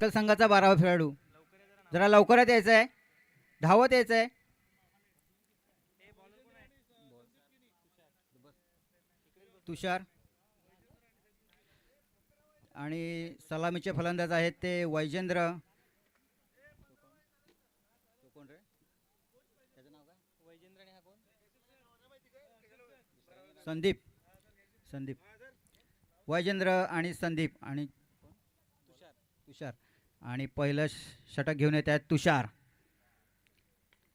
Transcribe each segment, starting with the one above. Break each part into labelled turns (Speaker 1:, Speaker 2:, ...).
Speaker 1: तर संघाचा 12वा खेळाडू जरा लवकरात यायचं आहे, धावत यायचं आहे. तुषार आणि सलामीचे फलंदाज आहेत ते वैजेंद्र. संदीप संदीप वैजेंद्र आणि संदीप आणि तुषार आणि पहिलं षटक घेऊन येत आहेत तुषार.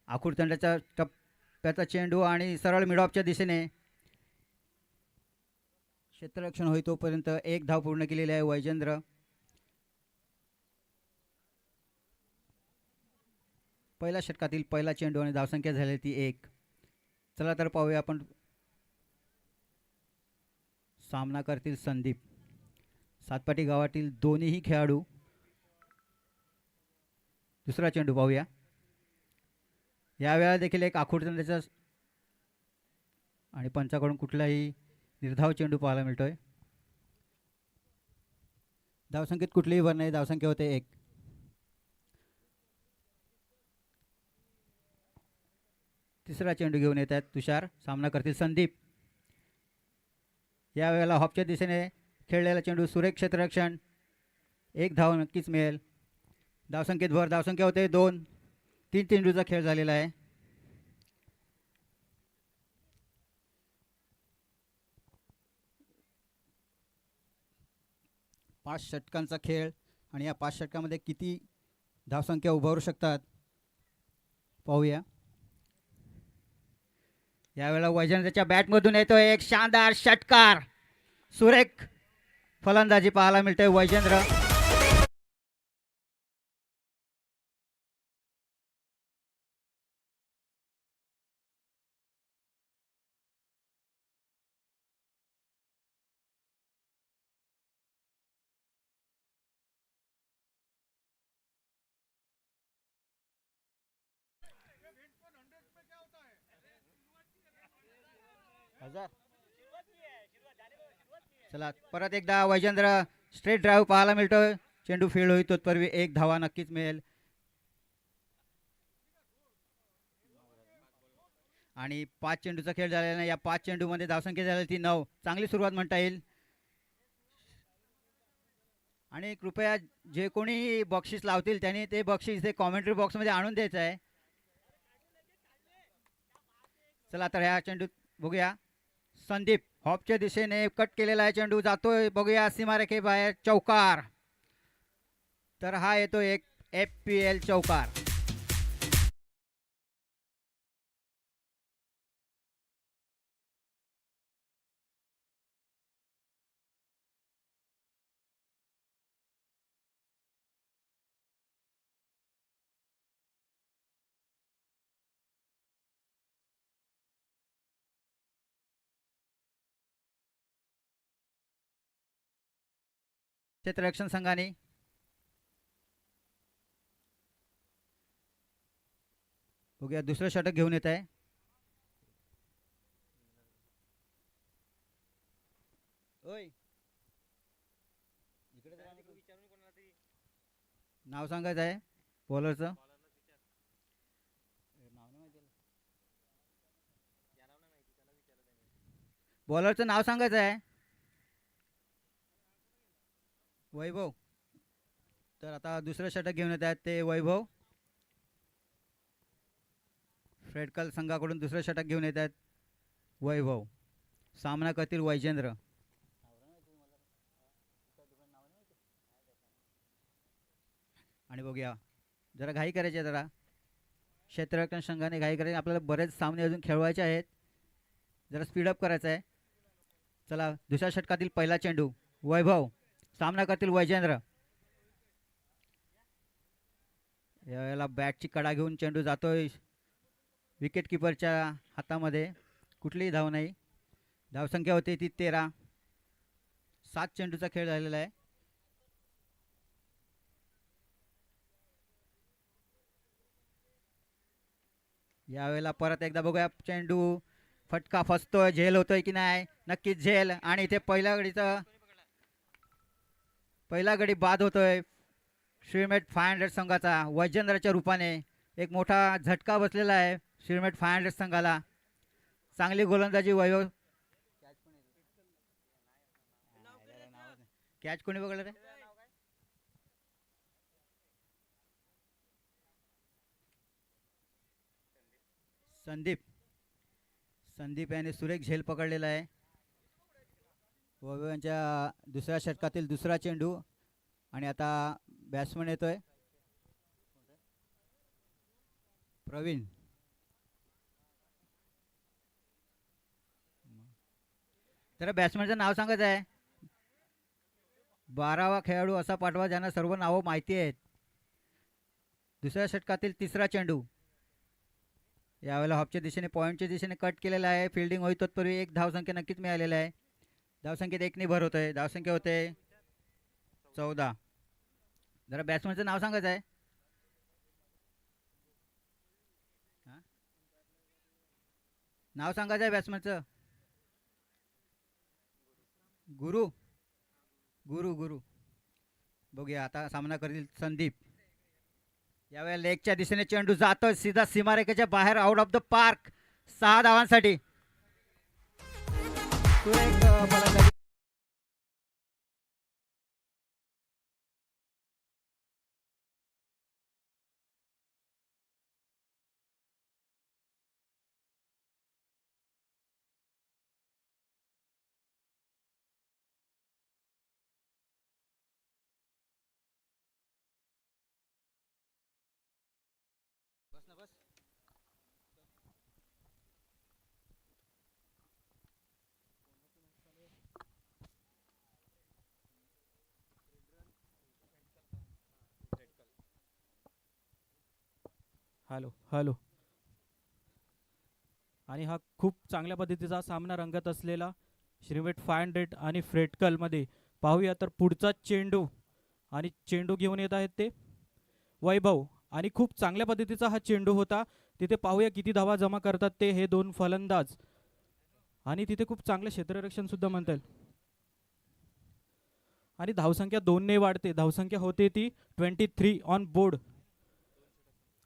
Speaker 1: आखूड तंडाच्या टप्प्याचा चेंडू आणि सरळ मिडऑफच्या दिशेने क्षेत्ररक्षण होई तोपर्यंत एक धाव पूर्ण केलेली आहे वैजेंद्र. पहिल्या षटकातील पहिला चेंडू आणि धावसंख्या झाली ती 1. चला तर पाहूया आपण सामना करतील संदीप. सातपाटी गावातील दोन्हीही खेळाडू. दुसरा चेंडू पाहूया. यावेळेला देखील एक आखूड तंडाचा आणि पंचाकडून कुठलाही निर्धाव चेंडू पाहायला मिळतोय. धावसंख्येत कुठलीही भर नाही, धावसंख्या होते 1. तिसरा चेंडू घेऊन येत आहेत तुषार. सामना करतील संदीप. यावेळेला हॉपच्या दिशेने खेळलेला चेंडू सुरेख क्षेत्ररक्षण. 1 धाव नक्कीच मिळेल. धावसंख्येत भर, धावसंख्या होते 2. 3 चेंडूचा खेळ झालेला आहे. पाच षटकांचा खेळ आणि या 5 षटकामध्ये किती धावसंख्या उभारू शकतात पाहूया. यावेळेला वैजंद्रच्या बॅटमधून येतोय एक शानदार षटकार. सुरेख फलंदाजी पाहायला मिळते वैजेंद्र. चला परत एकदा वैजेंद्र स्ट्रेट ड्राईव्ह पाहायला मिळतोय. चेंडू फील्ड होईल तत्पूर्वी 1 धावा नक्कीच मिळेल. आणि 5 चेंडूचा खेळ झालेला नाही. या 5 चेंडूमध्ये धावसंख्या झाली ती 9. चांगली सुरुवात म्हणता येईल. आणि कृपया जे कोणी बक्षीस लावतील त्यांनी ते बक्षीस इथे कॉमेंट्री बॉक्समध्ये आणून द्यायचं आहे. चला तर ह्या चेंडू बघूया. संदीप हॉपच्या दिशेने कट केलेला आहे चेंडू, जातोय बघूया सीमारेखे बाहेर, चौकार. तर हा येतो एक FPL चौकार. क्षेत्ररक्षण संघाने बघूया दुसरं षटक घेऊन येत आहे. नाव सांगायचं आहे बॉलरचं. बॉलरचं नाव सांगायचं आहे वैभव. तर आता दुसरं षटक घेऊन येत आहेत ते वैभव. फ्रेडकल संघाकडून दुसरं षटक घेऊन येत आहेत वैभव. सामना करतील वैजेंद्र. आणि बघूया जरा घाई करायची आहे, जरा क्षेत्ररक्षण संघाने घाई करायची. आपल्याला बरेच सामने अजून खेळवायचे आहेत, जरा स्पीडअप करायचं आहे. चला दुसऱ्या षटकातील पहिला चेंडू वैभव. सामना करतील वैजेंद्र. यावेळेला बॅटची कडा घेऊन चेंडू जातोय विकेट किपरच्या हातामध्ये. कुठलीही धाव नाही. धावसंख्या होती ती 13. 7 चेंडूचा खेळ झालेला आहे. यावेळेला परत एकदा बघूया चेंडू फटका फसतोय, झेल होतोय की नाही. नक्कीच झेल. आणि इथे पहिला गडी बाद होतोय. श्रीमेट 500 संघाचा वैजेंद्रच्या रूपाने एक मोठा झटका बसलेला आहे श्रीमेट 500 संघाला. चांगली गोलंदाजी वैभव. कॅच कोणी बघलं रे? संदीप. संदीप याने सुरेख झेल पकडलेला आहे. वैभव यांच्या दुसऱ्या षटकातील दुसरा चेंडू आणि आता बॅट्समन येतोय प्रवीण. तर बॅट्समनचं नाव सांगायचं आहे. 12वा खेळाडू असा पाठवा ज्यांना सर्व नावं माहिती आहेत. दुसऱ्या षटकातील तिसरा चेंडू यावेळेला हॉपच्या दिशेने पॉईंटच्या दिशेने कट केलेला आहे. फिल्डिंग होई तत्पूर्वी एक धावसंख्या नक्कीच मिळालेला आहे. धावसंख्येत 1ने भर होतोय. धावसंख्या होते 14. जरा बॅट्समनचं नाव सांगायचं आहे. नाव सांगायचं आहे बॅट्समनचं. गुरु. गुरु गुरु बघूया आता सामना करतील संदीप. यावेळेला लेगच्या दिशेने चेंडू जातोय सीधा सीमारेखेच्या बाहेर आउट ऑफ द पार्क. 6 धावांसाठी.
Speaker 2: Hello hello. आणि हा खूप चांगल्या पद्धतीचा सामना रंगत असलेला श्रीमेट 500 आणि फ्रेटकल मध्ये पाहूया. तर पुढचा चेंडू आणि चेंडू घेऊन येत आहेत ते वैभव. आणि खूप चांगल्या पद्धतीचा हा चेंडू होता. तिथे पाहूया किती धावा जमा करतात ते हे दोन फलंदाज. आणि तिथे खूप चांगलं क्षेत्ररक्षण सुद्धा म्हणता येईल. आणि धावसंख्या 2ने वाढते. धावसंख्या होते ती 23 ऑन बोर्ड.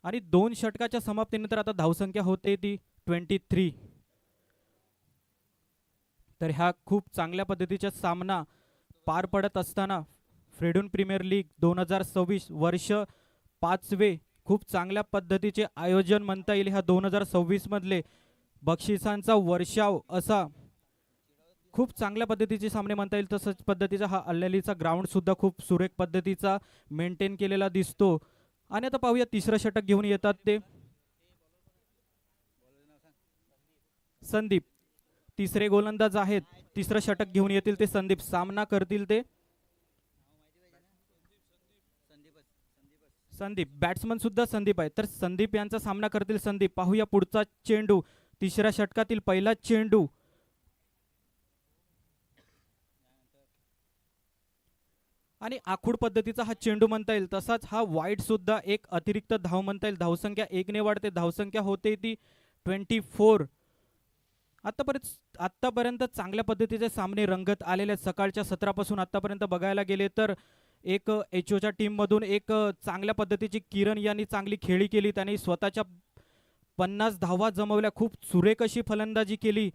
Speaker 2: आणि 2 षटकाच्या समाप्तीनंतर आता धावसंख्या होते ती 23. तर ह्या खूप चांगल्या पद्धतीचा सामना पार पडत असताना फ्रेडून प्रीमियर लीग 2026 वर्ष 5वे खूप चांगल्या पद्धतीचे आयोजन म्हणता येईल. ह्या 2026 मधले बक्षिसांचा वर्षाव असा खूप चांगल्या पद्धतीचे सामने म्हणता येईल. तसंच पद्धतीचा हा अल्लेलीचा ग्राउंड सुद्धा खूप सुरेख पद्धतीचा मेंटेन केलेला दिसतो. आणि आता पाहूया तिसरं षटक घेऊन येतात ते संदीप. तिसरे गोलंदाज आहेत. तिसरं षटक घेऊन येतील ते संदीप. सामना करतील ते संदीप. बॅट्समन सुद्धा संदीप आहे. तर संदीप यांचा सामना करतील संदीप. पाहूया पुढचा चेंडू. तिसऱ्या षटकातील पहिला चेंडू आणि आखूड पद्धतीचा हा चेंडू म्हणता येईल. तसाच हा वाईड सुद्धा एक अतिरिक्त धाव म्हणता येईल. धावसंख्या 1ने वाढते. धावसंख्या होते ती 24. आतापर्यंत चांगल्या पद्धतीचे सामने रंगत आलेले आहेत. सकाळच्या सत्रापासून आतापर्यंत बघायला गेले तर एक एचओच्या टीम मधून एक चांगल्या पद्धतीची किरण यांनी चांगली खेळी केली. त्यांनी स्वतःच्या 50 धावा जमवल्या. खूप सुरेख अशी फलंदाजी केली.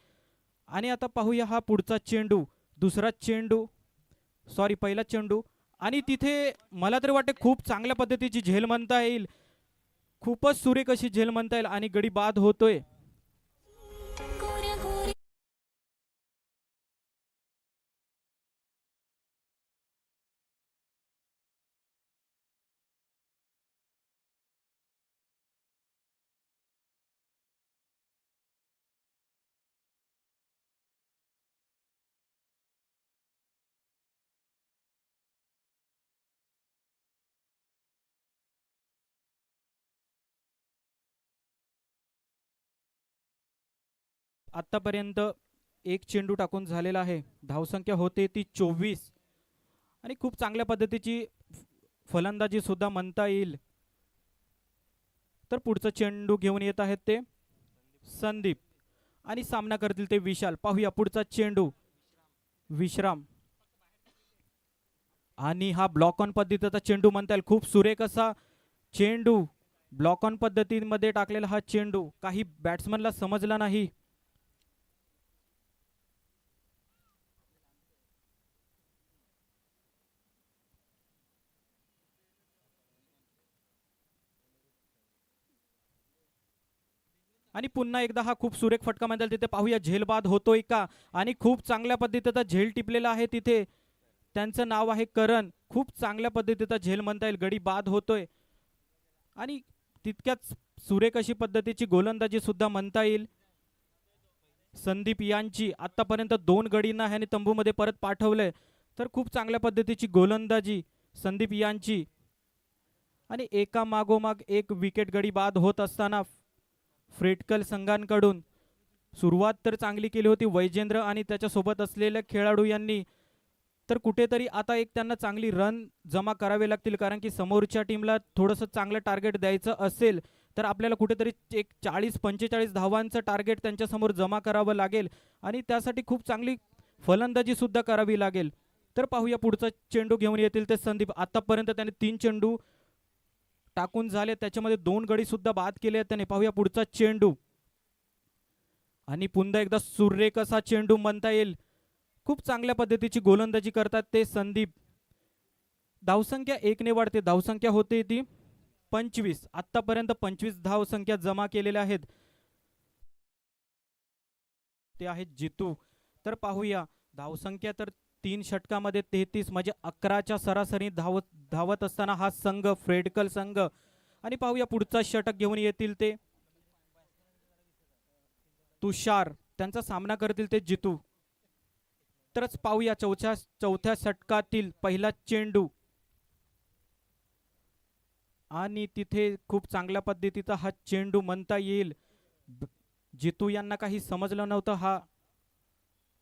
Speaker 2: आणि आता पाहूया हा पुढचा चेंडू. दुसरा चेंडू सॉरी पहिला चेंडू. आणि तिथे मला तरी वाटते खूप चांगल्या पद्धतीची झेल म्हणता येईल. खूपच सुरेख अशी झेल म्हणता येईल. आणि गडी बाद होतोय. आतापर्यंत एक चेंडू टाकून झालेला आहे. धावसंख्या होते ती 24. आणि खूप चांगल्या पद्धतीची फलंदाजी सुद्धा म्हणता येईल. तर पुढचा चेंडू घेऊन येत आहेत ते संदीप. आणि सामना करतील ते विशाल. पाहूया पुढचा चेंडू विश्राम. आणि हा ब्लॉक ऑन पद्धतीचा चेंडू म्हणता येईल. खूप सुरेख असा चेंडू ब्लॉक ऑन पद्धतीमध्ये टाकलेला हा चेंडू काही बॅट्समनला समजला नाही. आणि पुन्हा एकदा हा खूप सुरेख फटका म्हणता येईल. तिथे पाहूया झेल बाद होतोय का. आणि खूप चांगल्या पद्धतीचा झेल टिपलेला आहे तिथे. त्यांचं नाव आहे करण. खूप चांगल्या पद्धतीचा झेल म्हणता येईल. गडी बाद होतोय आणि तितक्याच सुरेख अशी पद्धतीची गोलंदाजी सुद्धा म्हणता येईल संदीप यांची. आतापर्यंत 2 गडींना ह्याने तंबूमध्ये परत पाठवलंय. तर खूप चांगल्या पद्धतीची गोलंदाजी संदीप यांची. आणि एका मागोमाग एक विकेट गडी बाद होत असताना फ्रेटकल संघांकडून सुरुवात तर चांगली केली होती वैजेंद्र आणि त्याच्यासोबत असलेल्या खेळाडू यांनी. तर कुठेतरी आता एक त्यांना चांगली रन जमा करावे लागतील, कारण की समोरच्या टीमला थोडंसं चांगलं टार्गेट द्यायचं असेल तर आपल्याला कुठेतरी एक 40-45 धावांचं टार्गेट त्यांच्यासमोर जमा करावं लागेल आणि त्यासाठी खूप चांगली फलंदाजी सुद्धा करावी लागेल. तर पाहूया पुढचा चेंडू घेऊन येतील ते संदीप. आतापर्यंत त्याने 3 चेंडू टाकून झाले, त्याच्यामध्ये 2 गडी सुद्धा बाद केले आहेत त्याने. पाहूया पुढचा चेंडू आणि पुन्हा एकदा सुरेख असा चेंडू म्हणता येईल. खूप चांगल्या पद्धतीची गोलंदाजी करतात ते संदीप. धावसंख्या 1 ने वाढते. धावसंख्या होते ती 25. आतापर्यंत 25 धावसंख्या जमा केलेल्या आहेत. ते आहेत जितू. तर पाहूया धावसंख्या तर 3 षटकामध्ये 33 म्हणजे 11च्या सरासरी धावत असताना हा संघ फ्रेडकल संघ. आणि पाहूया पुढचा षटक घेऊन येतील ते तुषार. त्यांचा सामना करतील ते जितू. तरच पाहूया चौथ्या षटकातील पहिला चेंडू आणि तिथे खूप चांगल्या पद्धतीचा हा चेंडू म्हणता येईल. जितू यांना काही समजलं नव्हतं हा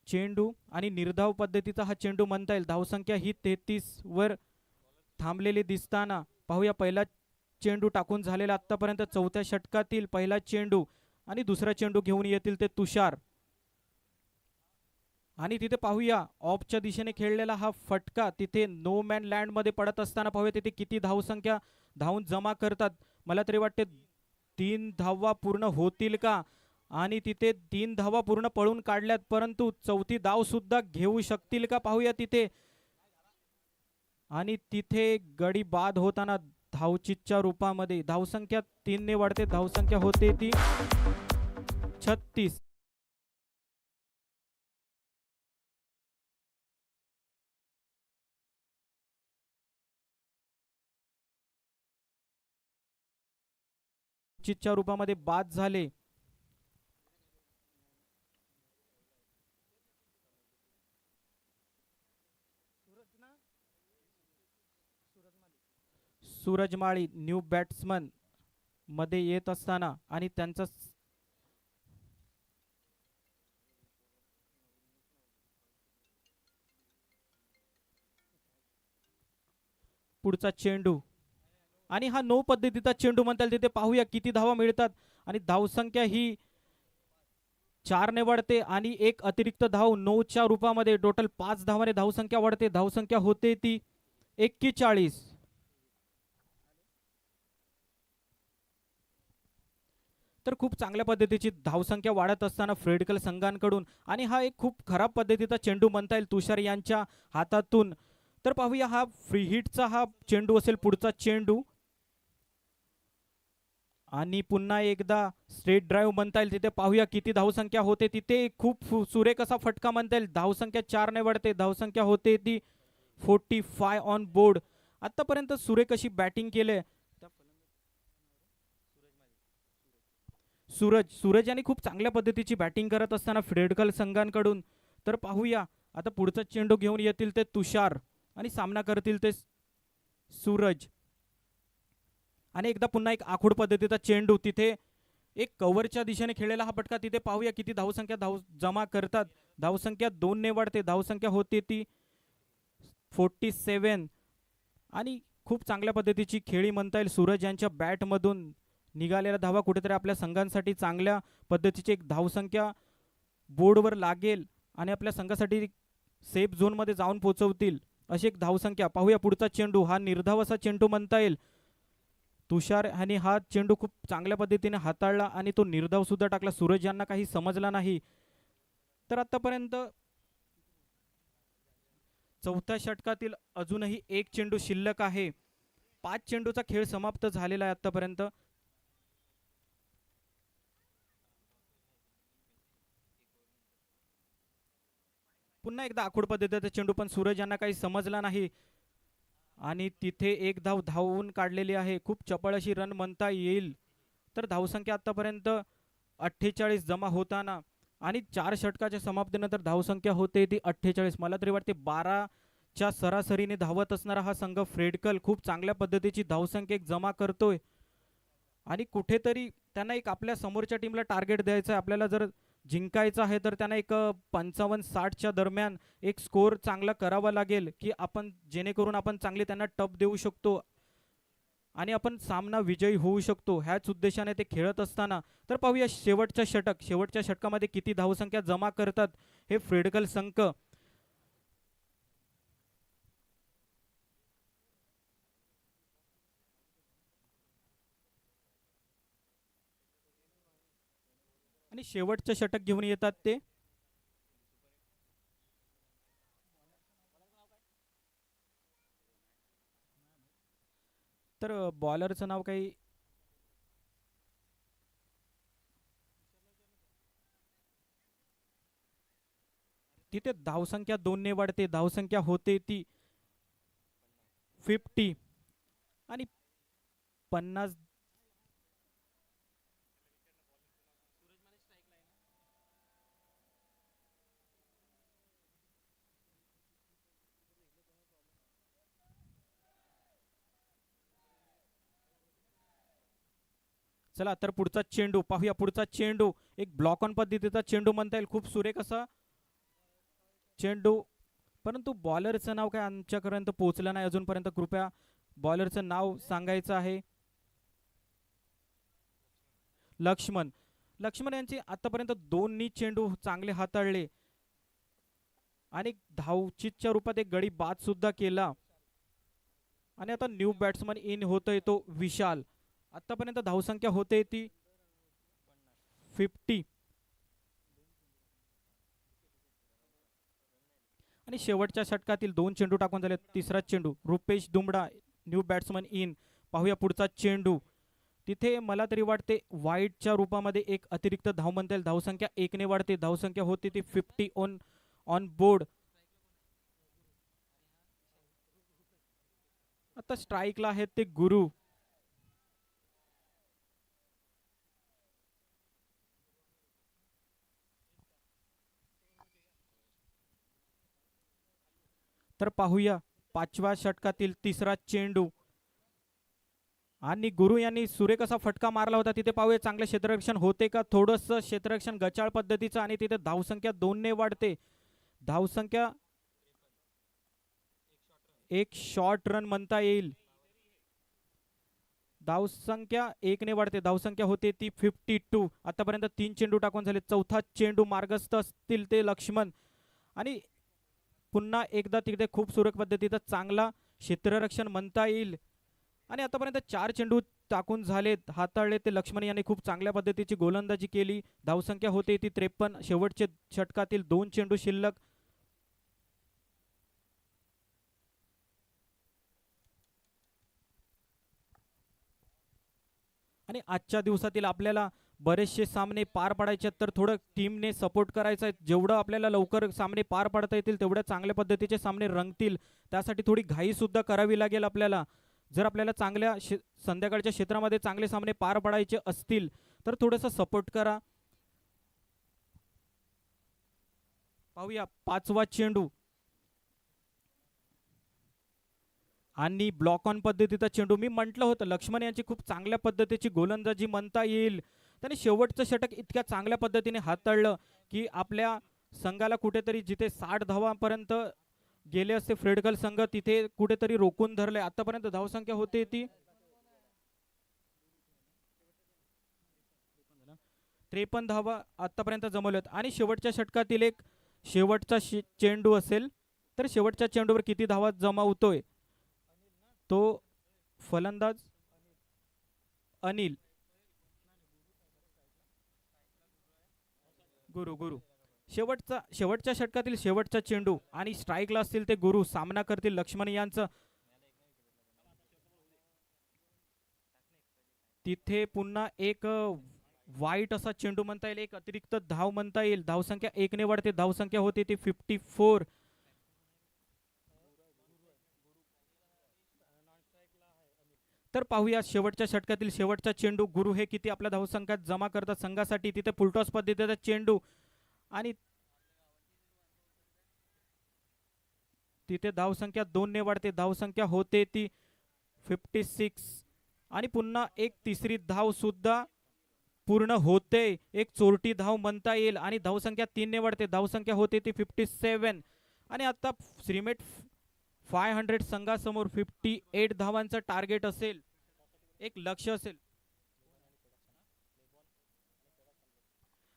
Speaker 2: चेंडू आणि निर्धाव पद्धतीचा हा चेंडू म्हणता येईल. धावसंख्या ही 33 वर थांबलेली दिसताना पाहूया पहिला चेंडू टाकून झालेला आतापर्यंत चौथ्या षटकातील पहिला चेंडू आणि दुसरा चेंडू घेऊन येतील ते तुषार. आणि तिथे पाहूया ऑफच्या दिशेने खेळलेला हा फटका तिथे नो मॅन लँड मध्ये पडत असताना पाहूया तिथे किती धावसंख्या धावून जमा करतात. मला तरी वाटते 3 धावा पूर्ण होतील का. आणि तिथे 3 धावा पूर्ण पळून काढल्यात, परंतु चौथी धाव सुद्धा घेऊ शकतील का पाहूया तिथे. आणि तिथे गडी बाद होताना धावचीतच्या रूपामध्ये धावसंख्या 3 ने वाढते. धावसंख्या होते ती 36. चितच्या रूपामध्ये बाद झाले. सूरज माळी न्यू बॅट्समन मध्ये येत असताना आणि त्यांचा पुढचा चेंडू आणि हा 9 पद्धतीचा चेंडू म्हणता येईल. तिथे पाहूया किती धावा मिळतात आणि धावसंख्या ही 4 ने वाढते आणि एक अतिरिक्त धाव 9च्या रूपामध्ये टोटल 5 धावाने धावसंख्या वाढते. धावसंख्या होते ती 41. तर खूप चांगल्या पद्धतीची धावसंख्या वाढत असताना फ्रेडकल संघांकडून आणि हा एक खूप खराब पद्धतीचा चेंडू म्हणता येईल तुषार यांच्या हातातून. तर पाहूया हा फ्री हिटचा हा चेंडू असेल पुढचा चेंडू आणि पुन्हा एकदा स्ट्रेट ड्राईव्ह म्हणता येईल. तिथे पाहूया किती धावसंख्या होते. तिथे खूप सुरेख असा फटका म्हणता येईल. धावसंख्या 4 ने वाढते. धावसंख्या होते ती 45 ऑन बोर्ड. आतापर्यंत सुरेख अशी बॅटिंग केले सूरज यांनी खूप चांगल्या पद्धतीची बॅटिंग करत असताना फ्रेडकल संघांकडून. तर पाहूया आता पुढचा चेंडू घेऊन येतील ते तुषार आणि सामना करतील ते सूरज. आणि एकदा पुन्हा एक आखूड पद्धतीचा चेंडू तिथे एक कव्हरच्या दिशेने खेळलेला हा फटका. तिथे पाहूया किती धावसंख्या जमा करतात. धावसंख्या 2 ने वाढते. धावसंख्या होते ती 47 आणि खूप चांगल्या पद्धतीची खेळी म्हणता येईल. सूरज यांच्या बॅटमधून निघालेला धावा कुठेतरी आपल्या संघांसाठी चांगल्या पद्धतीची एक धावसंख्या बोर्डवर लागेल आणि आपल्या संघासाठी सेफ झोनमध्ये जाऊन पोहोचवतील अशी एक धावसंख्या. पाहूया पुढचा चेंडू, हा निर्धाव असा चेंडू म्हणता येईल. तुषार आणि हा चेंडू खूप चांगल्या पद्धतीने हाताळला आणि तो निर्धाव सुद्धा टाकला. सूरज यांना काही समजला नाही. तर आतापर्यंत चौथ्या षटकातील अजूनही एक चेंडू शिल्लक आहे. 5 चेंडूचा खेळ समाप्त झालेला आहे आतापर्यंत. पुन्हा एकदा आखूड पद्धतीचा चेंडू, पण सूरज यांना काही समजला नाही आणि तिथे एक धाव धावून काढलेली आहे. खूप चपळ अशी रन म्हणता येईल. तर धावसंख्या आतापर्यंत 48 जमा होताना आणि 4 षटकाच्या समाप्तीनंतर धावसंख्या होते ती 48. मला तरी वाटते 12च्या सरासरीने धावत असणारा हा संघ फ्रेडकल खूप चांगल्या पद्धतीची धावसंख्या एक जमा करतोय आणि कुठेतरी त्यांना एक आपल्या समोरच्या टीमला टार्गेट द्यायचं आहे. आपल्याला जर जिंकायचं आहे तर त्यांना एक 55-60च्या दरम्यान एक स्कोर चांगला करावा लागेल, की आपण जेणेकरून आपण चांगली त्यांना टप देऊ शकतो आणि आपण सामना विजयी होऊ शकतो. ह्याच उद्देशाने ते खेळत असताना. तर पाहूया शेवटचं षटक, शेवटच्या षटकामध्ये किती धावसंख्या जमा करतात हे फ्रेडकल संघ. आणि शेवटचं षटक घेऊन येतात ते. तर बॉलरचं नाव काही तिथे धावसंख्या 2ने वाढते. धावसंख्या होते ती 50 आणि 50. चला तर पुढचा चेंडू पाहूया. पुढचा चेंडू एक ब्लॉक ऑन पद्धतीचा चेंडू म्हणता येईल. खूप सुरेख असा चेंडू, परंतु बॉलरचं नाव काय आमच्यापर्यंत पोहोचलं नाही अजूनपर्यंत. कृपया बॉलरचं नाव सांगायचं आहे. लक्ष्मण. लक्ष्मण यांची आतापर्यंत 2 चेंडू चांगले हाताळले आणि धावचीतच्या रूपात एक गडी बाद सुद्धा केला आणि आता न्यू बॅट्समन इन होतोय तो विशाल. आतापर्यंत धावसंख्या होते ती 50 आणि शेवटच्या षटकातील 2 चेंडू टाकून झाले. तिसरा चेंडू रुपेश दुमडा न्यू बॅट्समन इन. पाहूया पुढचा चेंडू. तिथे मला तरी वाटते वाईटच्या रूपामध्ये एक अतिरिक्त धाव म्हणता येईल. धावसंख्या 1ने वाढते. धावसंख्या होती ती 50 ऑन बोर्ड. आता स्ट्राईकला आहेत ते गुरु. तर पाहूया 5व्या षटकातील तिसरा चेंडू आणि गुरु यांनी सुरेख असा फटका मारला होता. तिथे पाहूया चांगले क्षेत्ररक्षण होते का. थोडंसं क्षेत्ररक्षण गचाळ पद्धतीचं आणि तिथे धावसंख्या 2ने वाढते. धावसंख्या एक शॉर्ट रन म्हणता येईल. धावसंख्या 1ने वाढते. धावसंख्या होते ती 52. आतापर्यंत 3 चेंडू टाकून झाले. चौथा चेंडू मार्गस्थ असतील ते लक्ष्मण आणि पुन्हा एकदा तिकडे खूप सुरेख पद्धतीचं चांगला क्षेत्ररक्षण म्हणता येईल आणि आतापर्यंत 4 चेंडू टाकून झालेत, हाताळले ते लक्ष्मण यांनी खूप चांगल्या पद्धतीची गोलंदाजी केली. धावसंख्या होते ती 53. शेवटचे षटकातील 2 चेंडू शिल्लक. आणि आजच्या दिवसातील आपल्याला बरेचसे सामने पार पाडायचे तर थोडं टीमने सपोर्ट करायचा आहे. जेवढं आपल्याला लवकर सामने पार पाडता येतील तेवढ्या चांगल्या पद्धतीचे सामने रंगतील. त्यासाठी थोडी घाई सुद्धा करावी लागेल आपल्याला. जर आपल्याला चांगल्या संध्याकाळच्या क्षेत्रामध्ये चांगले सामने पार पाडायचे असतील तर थोडंसं सपोर्ट करा. पाहूया 5वा चेंडू आणि ब्लॉक ऑन पद्धतीचा चेंडू. मी म्हटलं होतं लक्ष्मण यांची खूप चांगल्या पद्धतीची गोलंदाजी म्हणता येईल. त्याने शेवटचं षटक इतक्या चांगल्या पद्धतीने हाताळलं की आपल्या संघाला कुठेतरी जिथे 60 धावांपर्यंत गेले असते फ्रेडकल संघ तिथे कुठेतरी रोखून धरले. आतापर्यंत धावसंख्या होते ती 53 धावा आतापर्यंत जमवल्यात आणि शेवटच्या षटकातील एक शेवटचा चेंडू असेल तर शेवटच्या चेंडूवर किती धावा जमावतोय तो फलंदाज अनिल. गुरु शेवटच्या षटकातील शेवटचा चेंडू आणि स्ट्राईकला असतील ते गुरु. सामना करतील लक्ष्मण यांचं. तिथे पुन्हा एक वाईट असा चेंडू म्हणता येईल, एक अतिरिक्त धाव म्हणता येईल. धावसंख्या 1 ने वाढते. धावसंख्या होती ती 54. तर पाहूया शेवटच्या षटकातील शेवटचा चेंडू. गुरु हे किती आपल्या धावसंख्यात जमा करतात संघासाठी. तिथे फुलटॉस पद्धतीचा चेंडू आणि तिथे धावसंख्या 2 ने वाढते. धावसंख्या होते ती 56 आणि पुन्हा एक तिसरी धाव सुद्धा पूर्ण होते. एक चोरटी धाव म्हणता येईल आणि धावसंख्या 3 ने वाढते. धावसंख्या होते ती 57 आणि आता श्रीमेट 500 संघासमोर 58 धावांचं टार्गेट असेल, एक लक्ष्य असेल.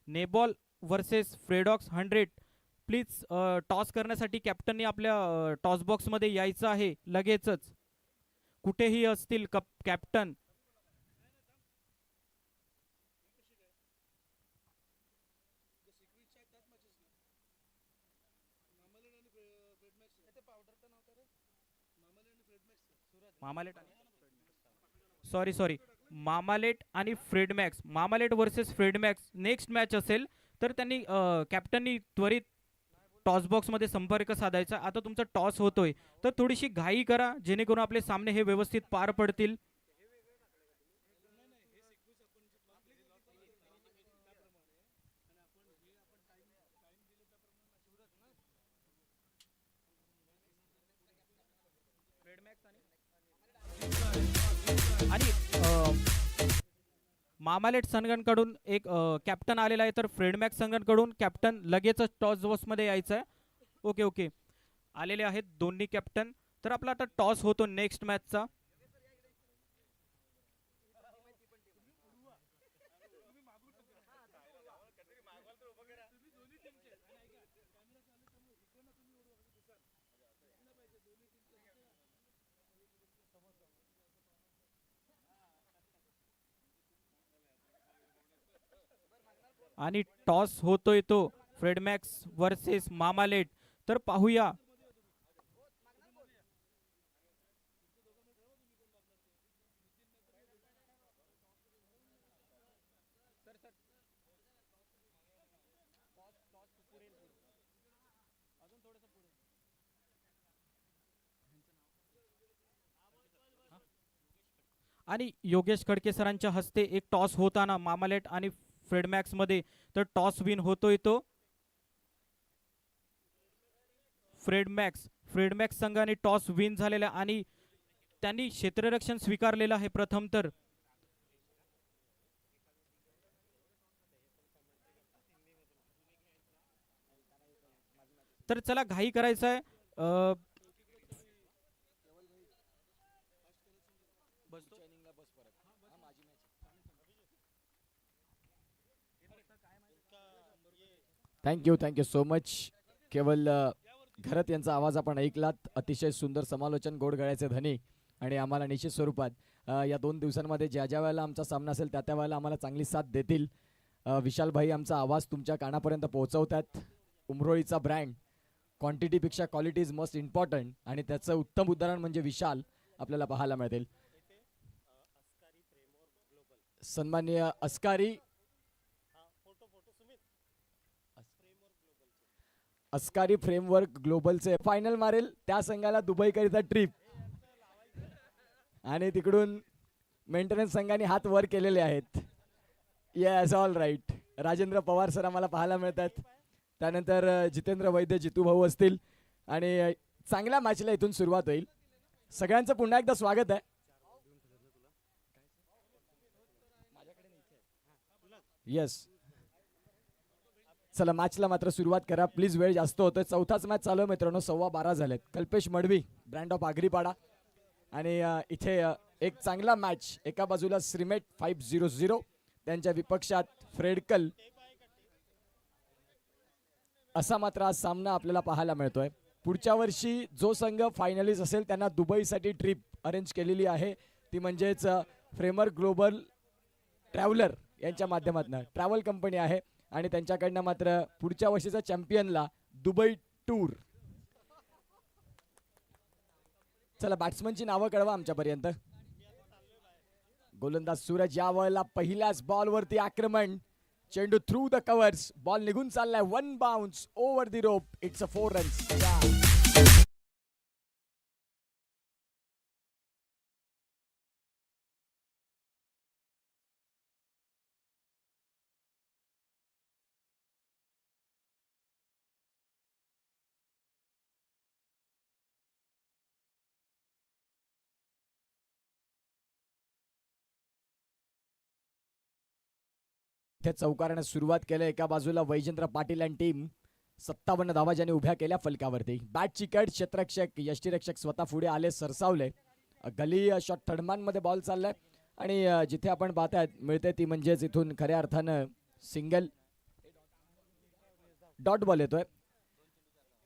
Speaker 2: नेबॉल वर्सेस फ्रेडॉक्स 100. प्लीज टॉस करण्यासाठी कॅप्टनने आपल्या टॉस बॉक्स मध्ये यायचं आहे लगेचच. कुठेही असतील कॅप्टन. सॉरी मामालेट आणि फ्रेडमॅक्स. मामालेट वर्सेस फ्रेडमॅक्स नेक्स्ट मॅच असेल. तर त्यांनी कॅप्टननी त्वरित टॉस बॉक्स मध्ये संपर्क साधायचा. आता तुमचा टॉस होतोय तर थोडीशी घाई करा जेणेकरून आपले सामने हे व्यवस्थित पार पडतील. आणि मामालेट संघांकडून एक कॅप्टन आलेला आहे, तर फ्रेडमॅक्स संघांकडून कॅप्टन लगेचच टॉस बॉक्समध्ये यायचं आहे. ओके आलेले आहेत दोन्ही कॅप्टन. तर आपला आता टॉस होतो नेक्स्ट मॅचचा. आणि टॉस होतोय तो फ्रेडमॅक्स वर्सेस मामालेट. तर पाहूया आणि योगेश खडके सरांच्या हस्ते एक टॉस होताना मामालेट आणि फ्रेडमॅक्स मध्ये. तर टॉस विन होतोय तो फ्रेडमॅक्स संघाने टॉस विन झालेला आणि त्यांनी क्षेत्ररक्षण स्वीकारलेलं आहे प्रथम. तर चला घाई करायचं आहे.
Speaker 3: Thank you so much. केवळ घरात यांचा आवाज आपण ऐकलात. अतिशय सुंदर समालोचन, गोड गळ्याचे धनी. आणि आम्हाला निश्चित स्वरूपात या 2 दिवसांमध्ये ज्या वेळेला आमचा सामना असेल त्या वेळेला आम्हाला चांगली साथ देतील. विशाल भाई आमचा आवाज तुमच्या कानापर्यंत पोहोचवतात. उमरोळीचा ब्रँड, क्वांटिटीपेक्षा क्वालिटी इज मोस्ट इम्पॉर्टंट आणि त्याचं उत्तम उदाहरण म्हणजे विशाल आपल्याला पाहायला मिळतील. सन्माननीय अस्कारी फ्रेमवर्क ग्लोबलचे फायनल मारेल त्या संघाला दुबईकरिता ट्रिप. आणि तिकडून मेंटेनन्स संघाने हात वर केलेले आहेत. Yes, all right. Rajendra Pawar sir आम्हाला पाहायला मिळतात. त्यानंतर जितेंद्र वैद्य, जितू भाऊ असतील. आणि चांगल्या मॅचला इथून सुरुवात होईल. सगळ्यांचं पुन्हा एकदा स्वागत आहे. येस, चला मॅचला मात्र सुरुवात करा प्लीज. वेळ जास्त होतोय. चौथाच मॅच चालू आहे मित्रांनो. 12:15 झालेत. Kalpesh Madvi, brand of Agripada. आणि इथे एक चांगला मॅच. एका बाजूला श्रीमेट 500, त्यांच्या विपक्षात फ्रेडकल. असा मात्र आज सामना आपल्याला पाहायला मिळतोय. पुढच्या वर्षी जो संघ फायनलिस्ट असेल त्यांना दुबईसाठी ट्रिप अरेंज केलेली आहे, ती म्हणजेच फ्रेमर ग्लोबल ट्रॅव्हलर यांच्या माध्यमातून ट्रॅव्हल कंपनी आहे आणि त्यांच्याकडनं मात्र पुढच्या वर्षीचा चॅम्पियनला दुबई टूर. चला बॅट्समनची नावं कळवा आमच्यापर्यंत. गोलंदाज सूरज यावेळेला पहिल्याच बॉलवरती आक्रमण, चेंडू थ्रू द कव्हर्स, बॉल निघून चाललाय, 1 bounce over the rope, it's a 4 runs. इथे चौकाराने सुरुवात केलं, एका बाजूला वैजेंद्र पाटील आणि टीम 57 धावा ज्यांनी उभ्या केल्या फलकावरती. बॅटची कट, क्षेत्ररक्षक यष्टीरक्षक स्वतः पुढे आले, सरसावले. गली शॉट थर्डमॅनमध्ये बॉल चाललाय आणि जिथे आपण पाहतायत मिळते ती म्हणजेच इथून खऱ्या अर्थानं सिंगल डॉट बॉल येतोय.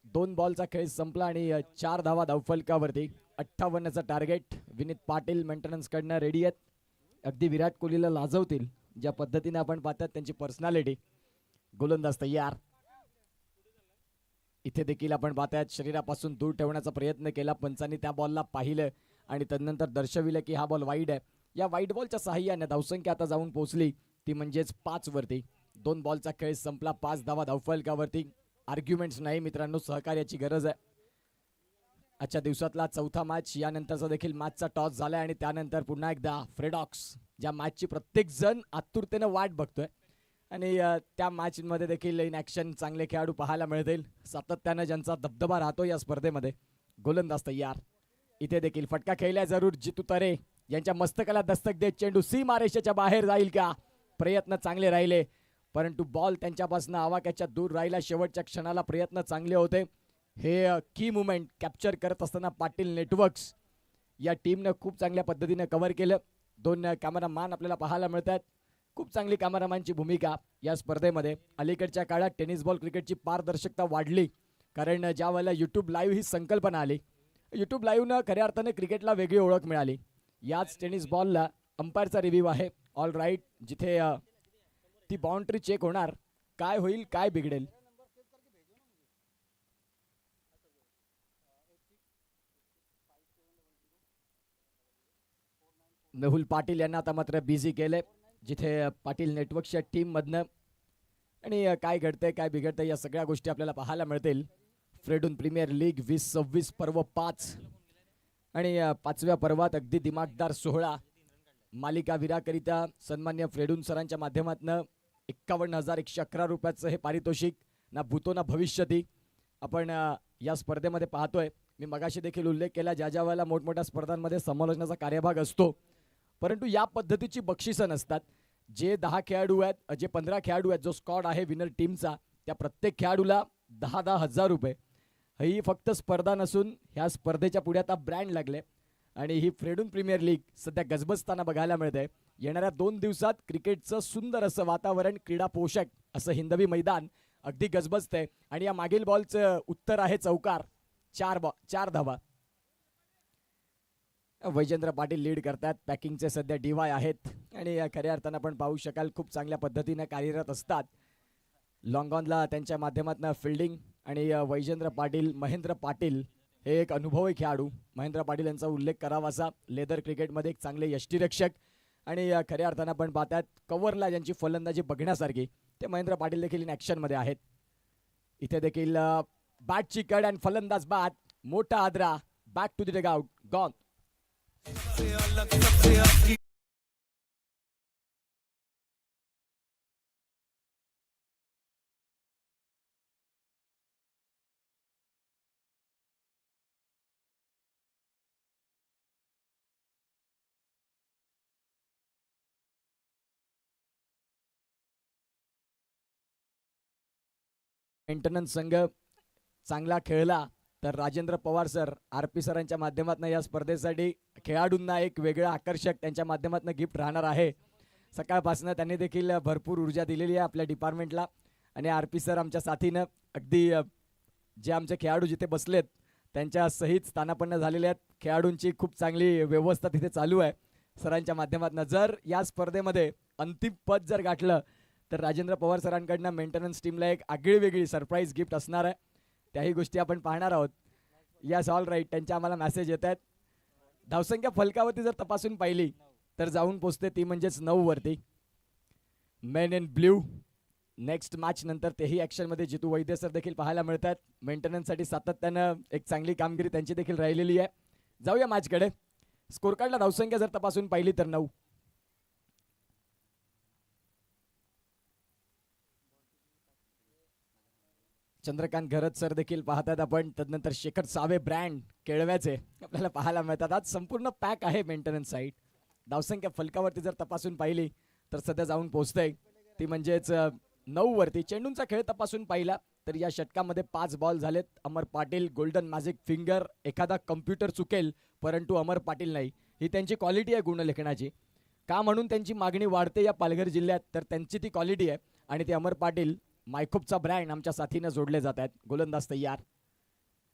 Speaker 3: 2 बॉलचा खेळ संपला आणि 4 धावा धावफलकावरती. 58चं टार्गेट. विनीत पाटील मेंटेनन्स कडनं रेडी आहेत, अगदी विराट कोहलीला लाजवतील ज्या पद्धतीने आपण पाहतात त्यांची पर्सनॅलिटी. गोलंदाज तयार. इथे देखील आपण पाहतायत शरीरापासून दूर ठेवण्याचा प्रयत्न केला, पंचांनी त्या बॉलला पाहिलं आणि तदनंतर दर्शविलं की हा बॉल वाईड आहे. या वाईड बॉलच्या सहाय्याने धावसंख्या आता जाऊन पोहोचली ती म्हणजेच 5 वरती. 2 बॉलचा खेळ संपला, 5 धावा धावफलकावरती. आर्ग्युमेंट्स नाही मित्रांनो, सहकार्याची गरज आहे. आजच्या दिवसातला चौथा मॅच, यानंतरचा देखील मॅचचा टॉस झालाय आणि त्यानंतर पुन्हा एकदा फ्रेडॉक्स ज्या मॅचची प्रत्येक जण आतुरतेने वाट बघतोय आणि त्या मॅच मध्ये देखील इन ॲक्शन चांगले खेळाडू पाहायला मिळतील, सातत्यानं ज्यांचा दबदबा राहतो या स्पर्धेमध्ये. गोलंदाज तयार. इथे देखील फटका खेळल्या जरूर. जितू तरे यांच्या मस्तकाला दस्तक देत चेंडू सीमारेषेच्या बाहेर जाईल का? प्रयत्न चांगले राहिले परंतु बॉल त्यांच्यापासून आवाक्याच्या दूर राहिला. शेवटच्या क्षणाला प्रयत्न चांगले होते. हे की मुवमेंट कॅप्चर करत असताना पाटील नेटवर्क्स या टीमने खूप चांगल्या पद्धतीने कव्हर केलं. 2 कॅमेरामॅन आपल्याला पाहायला मिळतात. खूप चांगली कॅमेरामॅनची भूमिका या स्पर्धेमध्ये. अलीकडच्या काळात टेनिस बॉल क्रिकेटची पारदर्शकता वाढली कारण ज्या वेळेला यूट्यूब लाईव्ह ही संकल्पना आली, यूट्यूब लाईव्हनं खऱ्या अर्थाने क्रिकेटला वेगळी ओळख मिळाली. याच टेनिस बॉलला अंपायरचा रिव्ह्यू आहे. ऑल राईट, जिथे ती बाउंड्री चेक होणार, काय होईल काय बिघडेल. मेहुल पाटील यांना आता मात्र बिझी केले, जिथे पाटील नेटवर्कच्या टीम मधनं. आणि काय घडतंय काय बिघडतंय या सगळ्या गोष्टी आपल्याला पाहायला मिळतील. फ्रेडून प्रीमियर लीग 2026 पर्व 5 आणि 5व्या पर्वात अगदी दिमागदार सोहळा. मालिका वीराकरिता सन्मान्य फ्रेडून सरांच्या माध्यमातून 51,111 रुपयाचं हे पारितोषिक, ना भूतो ना भविष्यती आपण या स्पर्धेमध्ये पाहतोय. मी मगाशी देखील उल्लेख केला, ज्या ज्या वेळेला मोठमोठ्या स्पर्धांमध्ये समालोचनाचा कार्यभाग असतो परंतु या पद्धतीची बक्षिसं नसतात. जे 10 खेळाडू आहेत, जे 15 खेळाडू आहेत, जो स्क्वॉड आहे विनर टीमचा, त्या प्रत्येक खेळाडूला 10,000 हजार रुपये. ही फक्त स्पर्धा नसून ह्या स्पर्धेच्या पुढे आता ब्रँड लागले आणि ही फ्रेडून प्रीमियर लीग सध्या गजबजताना बघायला मिळते. येणाऱ्या 2 दिवसात क्रिकेटचं सुंदर असं वातावरण, क्रीडा पोषक असं हिंदवी मैदान अगदी गजबजतंय. आणि या मागील बॉलचं उत्तर आहे चौकार. 4 धावा. वैजेंद्र पाटील लीड करतात. पॅकिंगचे सध्या DY आहेत आणि खऱ्या अर्थानं आपण पाहू शकाल खूप चांगल्या पद्धतीने कार्यरत असतात. लॉंग ऑनला त्यांच्या माध्यमातून फिल्डिंग आणि वैजेंद्र पाटील, महेंद्र पाटील हे एक अनुभवी खेळाडू. महेंद्र पाटील यांचा उल्लेख करावासा, लेदर क्रिकेटमध्ये एक चांगले यष्टीरक्षक आणि खऱ्या अर्थानं आपण पाहतात कव्हरला ज्यांची फलंदाजी बघण्यासारखी, ते महेंद्र पाटील देखील इन ॲक्शनमध्ये आहेत. इथे देखील बॅटची कड आणि फलंदाज बाद, मोठा आदरा, back to the dugout, gone. Maintenance संघ चांगला खेळला तर राजेंद्र पवार सर, RP सरांच्या माध्यमातून या स्पर्धेसाठी खेळाडूंना एक वेगळं आकर्षक त्यांच्या माध्यमातून गिफ्ट राहणार आहे. सकाळपासून त्यांनी देखील भरपूर ऊर्जा दिलेली आहे आपल्या डिपार्टमेंटला आणि RP सर आमच्या साथीनं अगदी जे आमचे खेळाडू जिथे बसलेत त्यांच्या सहित स्थानापन्न झालेले आहेत. खेळाडूंची खूप चांगली व्यवस्था तिथे चालू आहे सरांच्या माध्यमातून. जर या स्पर्धेमध्ये अंतिम पद जर गाठलं तर राजेंद्र पवार सरांकडनं मेंटेनन्स टीमला एक आगळीवेगळी सरप्राईज गिफ्ट असणार आहे. त्याही गोष्टी आपण पाहणार आहोत. Yes, all right. त्यांच्या आम्हाला मेसेज येत आहेत. धावसंख्या फलकावरती जर तपासून पाहिली तर जाऊन पोचते ती म्हणजेच 9 वरती. Main in blue next match नंतर तेही ॲक्शनमध्ये जितू वैद्य सर देखील पाहायला मिळतात. मेंटेनन्ससाठी सातत्यानं एक चांगली कामगिरी त्यांची देखील राहिलेली आहे. जाऊया मॅचकडे. स्कोर कार्डला धावसंख्या जर तपासून पाहिली तर 9. चंद्रकांत घरत सर देखील पाहतात आपण. तदनंतर शेखर सावे ब्रँड केळव्याचे आपल्याला पाहायला मिळतात. आज संपूर्ण पॅक आहे मेंटेनन्स साईड. धावसंख्या फलकावरती जर तपासून पाहिली तर सध्या जाऊन पोहोचतंय ती म्हणजेच 9 वरती. चेंडूंचा खेळ तपासून पाहिला तर या षटकामध्ये 5 बॉल झालेत. अमर पाटील गोल्डन मॅजिक फिंगर. एखादा कम्प्युटर चुकेल परंतु अमर पाटील नाही. ही त्यांची क्वालिटी आहे गुणलेखनाची. का म्हणून त्यांची मागणी वाढते या पालघर जिल्ह्यात तर त्यांची ती क्वालिटी आहे. आणि ते अमर पाटील मायखोपचा ब्रँड आमच्या साथीनं जोडले जात आहेत. गोलंदाज तयार.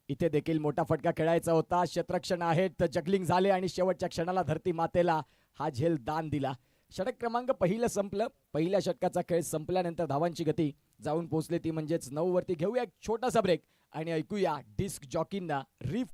Speaker 3: इथे देखील मोठा फटका खेळायचा होता. क्षेत्ररक्षण आहेत तर जगलिंग झाले आणि शेवटच्या क्षणाला धरती मातेला हा झेल दान दिला. षटक क्रमांक पहिलं संपलं. पहिल्या षटकाचा खेळ संपल्यानंतर धावांची गती जाऊन पोहोचली ती म्हणजेच 9 वरती. घेऊया एक छोटासा ब्रेक आणि ऐकूया डिस्क जॉकींना रिफ.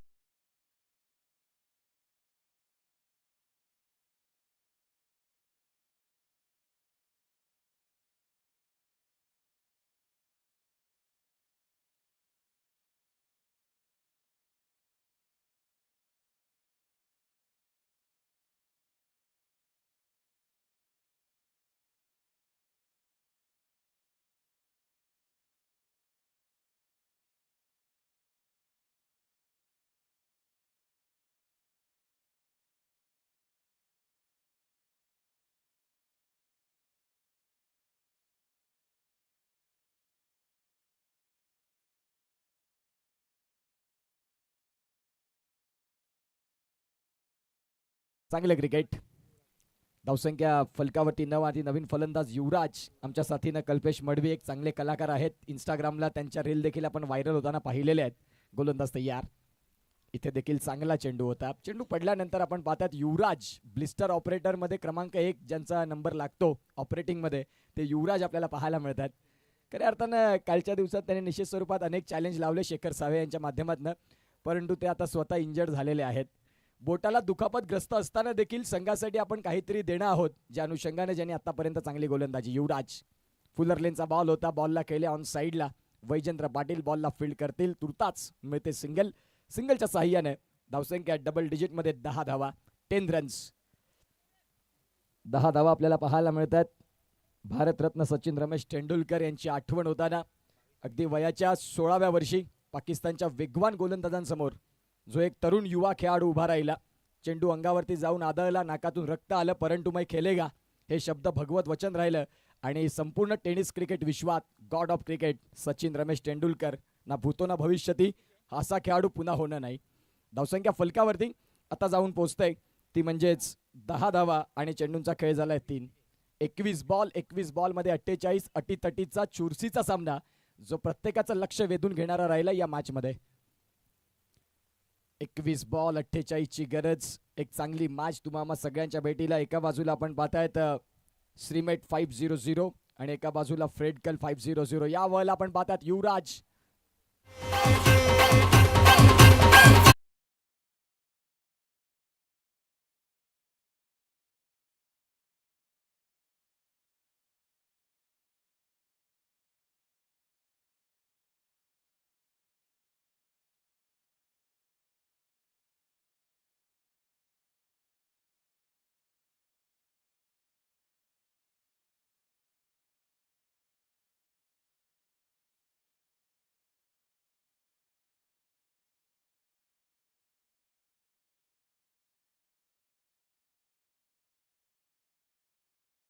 Speaker 3: चांगलं क्रिकेट. धावसंख्या फलकावरती 9 आधी नवीन फलंदाज युवराज आमच्या साथीनं. कल्पेश मडवी एक चांगले कलाकार आहेत. इंस्टाग्रामला त्यांच्या रील देखील आपण व्हायरल होताना पाहिलेले आहेत. गोलंदाज तयार. इथे देखील चांगला चेंडू होता. चेंडू पडल्यानंतर आपण पाहतात युवराज ब्लिस्टर ऑपरेटर मध्ये क्रमांक 1 ज्यांचा नंबर लागतो ऑपरेटिंग मध्ये ते युवराज आपल्याला पाहायला मिळतात. खऱ्या अर्थानं कालच्या दिवसात त्यांनी निश्चित स्वरूपात अनेक चॅलेंज लावले शेखर सावे यांच्या माध्यमातून परंतु ते आता स्वतः इंजर्ड झालेले आहेत. बोटाला दुखापतग्रस्त असताना देखील संघासाठी आपण काहीतरी देणं आहोत ज्या अनुषंगाने ज्यांनी आतापर्यंत चांगली गोलंदाजी. युवराज फुलर लेनचा बॉल होता. बॉलला खेळले ऑन साईडला. वैजेंद्र पाटील बॉलला फील्ड करतील. तुर्ताच मिळते सिंगल. सिंगलच्या साह्याने धावसंख्या डबल डिजिट मध्ये 10 धावा 10 रन्स. 10 धावा आपल्याला पाहायला मिळतात. भारतरत्न सचिन रमेश तेंडुलकर यांची आठवण होताना अगदी वयाच्या 16व्या वर्षी पाकिस्तानच्या वेगवान गोलंदाजांसमोर जो एक तरुण युवा खेळाडू उभा राहिला. चेंडू अंगावरती जाऊन आदळला. नाकातून रक्त आलं परंतु मैं खेलेगा हे शब्द भगवत वचन राहिलं. आणि संपूर्ण टेनिस क्रिकेट विश्वात God of cricket Sachin Ramesh Tendulkar ना भूतो ना भविष्यती असा खेळाडू पुन्हा होणार नाही. धावसंख्या फलकावरती आता जाऊन पोहोचतंय ती म्हणजेच 10 धावा आणि चेंडूंचा खेळ झालाय 3. 21 बॉल मध्ये 48 अटीतटीचा चुरशीचा सामना जो प्रत्येकाचं लक्ष वेधून घेणारा राहिला या मॅच मध्ये. 21 बॉल 48 ची गरज. एक चांगली मॅच तुम्हाला सगळ्यांच्या भेटीला. एका बाजूला आपण पाहतायत श्रीमेट 500 आणि एका बाजूला फ्रेडकल 500. या वळला आपण पाहतात युवराज.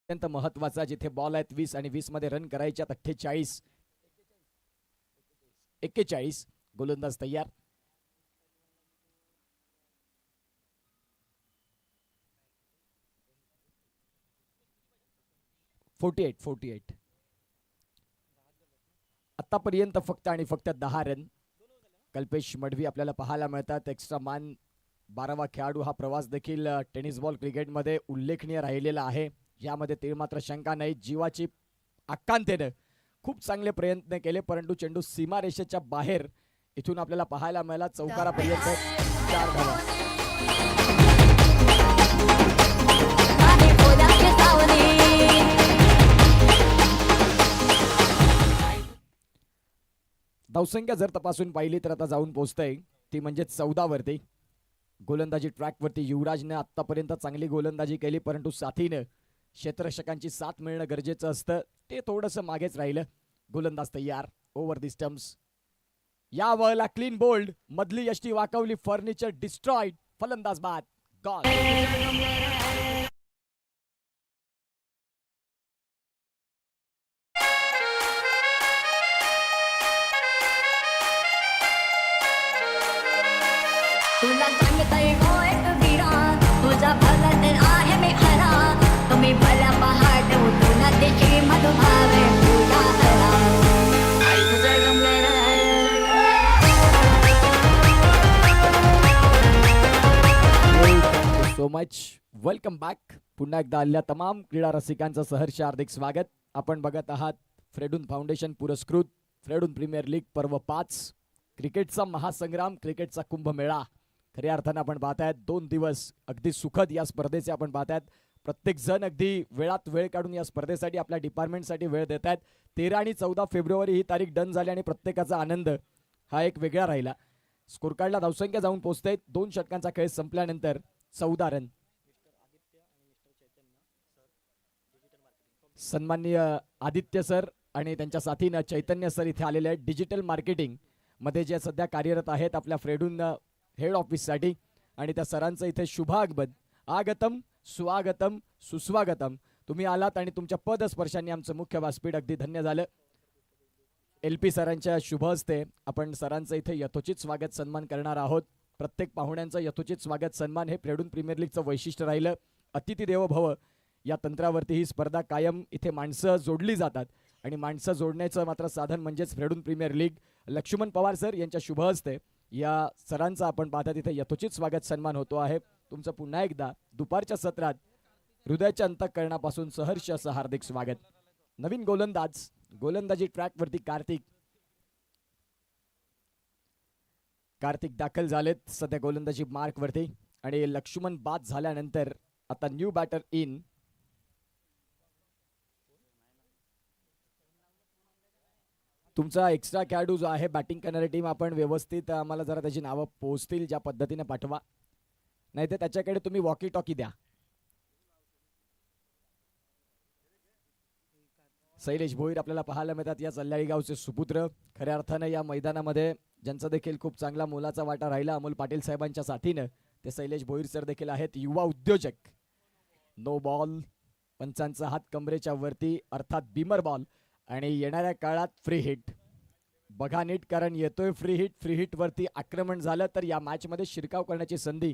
Speaker 3: अत्यंत महत्वाचा जिथे बॉल आहेत 20 आणि 20 मध्ये रन करायच्यात 48 41. गोलंदाज तयार. आतापर्यंत फक्त आणि फक्त 10 रन. कल्पेश मडवी आपल्याला पाहायला मिळतात. एक्स्ट्रा मान 12वा खेळाडू. हा प्रवास देखील टेनिस बॉल क्रिकेटमध्ये उल्लेखनीय राहिलेला आहे. यामध्ये तीळ मात्र शंका नाही. जीवाची आकांतेनं खूप चांगले प्रयत्न केले, परंतु चेंडू सीमारेषेच्या बाहेर इथून आपल्याला पाहायला मिळाला. चौकारापर्यंत 4 धावा. धावसंख्या जर तपासून पाहिली तर आता जाऊन पोहोचतंय ती म्हणजे 14 वरती. गोलंदाजी ट्रॅकवरती युवराजने आतापर्यंत चांगली गोलंदाजी केली, परंतु साथीनं क्षेत्ररक्षकांची साथ मिळणं गरजेचं असतं, ते थोडंसं मागेच राहिलं. गोलंदाज तयार. ओव्हर दी स्टम्प्स. या वळला क्लीन बोल्ड. मधली यष्टी वाकवली. Furniture destroyed. फलंदाज बाद. गॉल.
Speaker 4: तुला सांगतोय गो एक वीरा, तुझा भला तर आहे मी खरा. तुम्ही भला पहाट तुला देखी मधुभावे तुला हरा. तुझं गमलेलं
Speaker 3: सो मच. Welcome back. पुन्हा एकदा आलेल्या तमाम क्रीडा रसिकांचं सहर्ष हार्दिक स्वागत. आपण बघत आहात फ्रेडून फाउंडेशन पुरस्कृत फ्रेडून प्रीमियर लीग पर्व 5. क्रिकेटचा महासंग्राम, क्रिकेटचा कुंभमेळा. खऱ्या अर्थानं आपण पाहतायत 2 दिवस अगदी सुखद या स्पर्धेचे आपण पाहतायत. प्रत्येक जण अगदी वेळात वेळ काढून या स्पर्धेसाठी आपल्या डिपार्टमेंटसाठी वेळ देत आहेत. 13 आणि 14 फेब्रुवारी ही तारीख डन झाली आणि प्रत्येकाचा आनंद हा एक वेगळा राहिला. स्कोर कार्डला धावसंख्या जाऊन पोहोचते. 2 षटकांचा खेळ संपल्यानंतर 14 रन. सन्माननीय आदित्य सर आणि त्यांच्या साथीनं चैतन्य सर इथे आलेले आहेत. डिजिटल मार्केटिंग मध्ये जे सध्या कार्यरत आहेत आपल्या फ्रेडून हेड ऑफिससाठी, आणि त्या सरांचं इथे शुभागमन. आगतम स्वागतम सुस्वागतम. तुम्ही आलात आणि तुमच्या पदस्पर्शांनी आमचं मुख्य व्यासपीठ अगदी धन्य झालं. LP सरांच्या शुभ हस्ते आपण सरांचं इथे यथोचित स्वागत सन्मान करणार आहोत. प्रत्येक पाहुण्यांचं यथोचित स्वागत सन्मान हे फ्रेडून प्रीमियर लीगचं वैशिष्ट्य राहिलं. अतिथी देवो भव या तंत्रावरती ही स्पर्धा कायम इथे माणसं जोडली जातात आणि माणसं जोडण्याचं मात्र साधन म्हणजेच फ्रेडून premier league. Laxman Pawar sir यांच्या शुभ हस्ते या सरांचा आपण पाहता तिथे यथोचित स्वागत सन्मान होतो आहे. तुमचं पुन्हा एकदा दुपारच्या सत्रात हृदयाच्या अंतःकरणापासून सहर्ष असं हार्दिक स्वागत. नवीन गोलंदाज. गोलंदाजी ट्रॅकवरती कार्तिक दाखल झालेत सध्या गोलंदाजी मार्कवरती, आणि लक्ष्मण बाद झाल्यानंतर आता न्यू बॅटर इन. तुमचा एक्स्ट्रा खेळाडू जो आहे बॅटिंग करणारी टीम आपण व्यवस्थित आम्हाला जरा त्याची नावं पोहोचतील ज्या पद्धतीने पाठवा, नाही तर त्याच्याकडे तुम्ही वॉकी टॉकी द्या. शैलेश भोईर आपल्याला पाहायला मिळतात, या चल्लाळी गावचे सुपुत्र. खऱ्या अर्थानं या मैदानामध्ये ज्यांचा देखील खूप चांगला मोलाचा वाटा राहिला अमोल पाटील साहेबांच्या साथीनं, ते शैलेश भोईर सर देखील आहेत. युवा उद्योजक. No ball. पंचांचा हात कमरेच्या वरती अर्थात बीमर बॉल, आणि येणाऱ्या काळात फ्री हिट. बघा नीट, कारण येतोय फ्री हिट. फ्री हिट वरती आक्रमण झालं तर या मॅच मध्ये शिरकाव करण्याची संधी